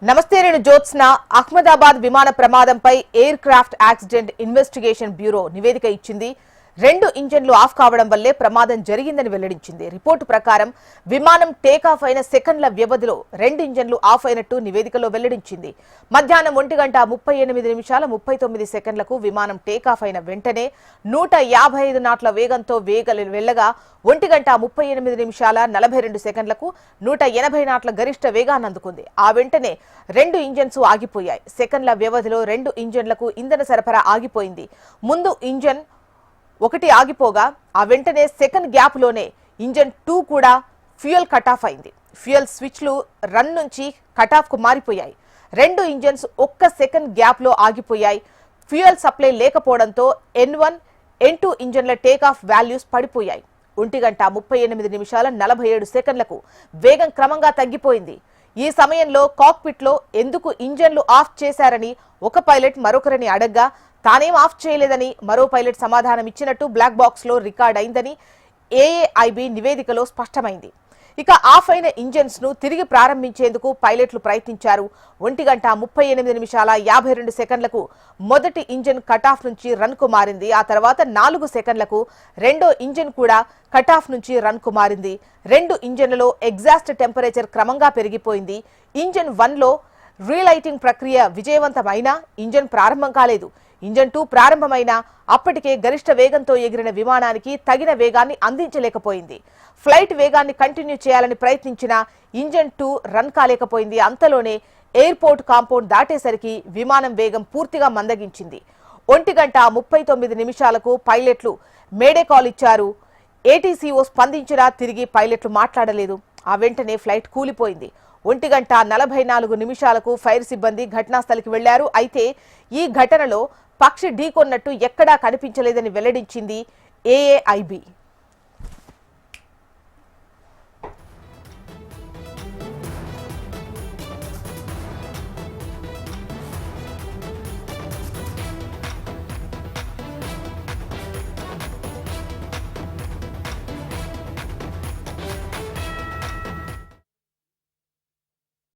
నమస్తే నేను జ్యోత్స్న. అహ్మదాబాద్ విమాన ప్రమాదంపై aircraft accident investigation bureau నివేదిక ఇచ్చింది. 2 ఇంజన్లు ఆఫ్ కావడం వల్లే ప్రమాదం జరిగిందని వెల్లడించింది. రిపోర్టు ప్రకారం విమానం టేకాఫ్ అయిన సెకండ్ల వ్యవధిలో 2 ఇంజన్లు ఆఫ్ అయినట్టు నివేదికలో వెల్లడించింది. మధ్యాహ్నం 1:38:39 విమానం టేకాఫ్ అయిన వెంటనే 155 నాట్ల వేగంతో వెళ్లగా 1:38:42 180 నాట్ల గరిష్ట వేగాన్ని అందుకుంది. ఆ వెంటనే 2 ఇంజన్స్ ఆగిపోయాయి. సెకండ్ల వ్యవధిలో 2 ఇంజన్లకు ఇంధన సరఫరా ఆగిపోయింది. ముందు ఇంజన్ 1 ఆగిపోగా ఆ వెంటనే సెకండ్ గ్యాప్ లోనే ఇంజన్ 2 కూడా ఫ్యూయల్ కటాఫ్ అయింది. ఫ్యూయల్ స్విచ్లు రన్ నుంచి కటాఫ్ కు మారిపోయాయి. 2 ఇంజన్స్ 1 సెకండ్ గ్యాప్ లో ఆగిపోయాయి. ఫ్యూయల్ సప్లై లేకపోవడంతో N1, N2 ఇంజన్ల టేకాఫ్ వాల్యూస్ పడిపోయాయి. 1:38:47 వేగం క్రమంగా తగ్గిపోయింది. ఈ సమయంలో కాక్పిట్ లో ఎందుకు ఇంజన్లు ఆఫ్ చేశారని ఒక పైలట్ మరొకరిని అడగ్గా తానేం ఆఫ్ చేయలేదని మరో పైలట్ సమాధానం ఇచ్చినట్టు బ్లాక్ బాక్స్ లో రికార్డ్ అయిందని ఏఏఐబి నివేదికలో స్పష్టమైంది. ఇక ఆఫ్ అయిన ఇంజన్స్ ను తిరిగి ప్రారంభించేందుకు పైలట్లు ప్రయత్నించారు. 1:38:52 మొదటి ఇంజన్ కటాఫ్ నుంచి రన్ కు మారింది. ఆ తర్వాత 4 సెకండ్లకు రెండో ఇంజన్ కూడా కటాఫ్ నుంచి రన్ కు మారింది. 2 ఇంజన్లలో ఎగ్జాస్ట్ టెంపరేచర్ క్రమంగా పెరిగిపోయింది. ఇంజన్ 1 లో రీలైటింగ్ ప్రక్రియ విజయవంతమైనా ఇంజన్ ప్రారంభం కాలేదు. ఇంజన్ 2 ప్రారంభమైనా అప్పటికే గరిష్ట వేగంతో ఎగిరిన విమానానికి తగిన వేగాన్ని అందించలేకపోయింది. ఫ్లైట్ వేగాన్ని కంటిన్యూ చేయాలని ప్రయత్నించిన ఇంజన్ 2 రన్ కాలేకపోయింది. అంతలోనే ఎయిర్పోర్ట్ కాంపౌండ్ దాటేసరికి విమానం వేగం పూర్తిగా మందగించింది. 1:39 పైలట్లు మేడే కాల్ ఇచ్చారు. ఏటీసీఓ స్పందించినా తిరిగి పైలట్లు మాట్లాడలేదు. ఆ వెంటనే ఫ్లైట్ కూలిపోయింది. 1:44 ఫైర్ సిబ్బంది ఘటనాస్థలికి వెళ్లారు. అయితే ఈ ఘటనలో పక్షి ఢీకొన్నట్టు ఎక్కడా కనిపించలేదని వెల్లడించింది ఏఏఐబి.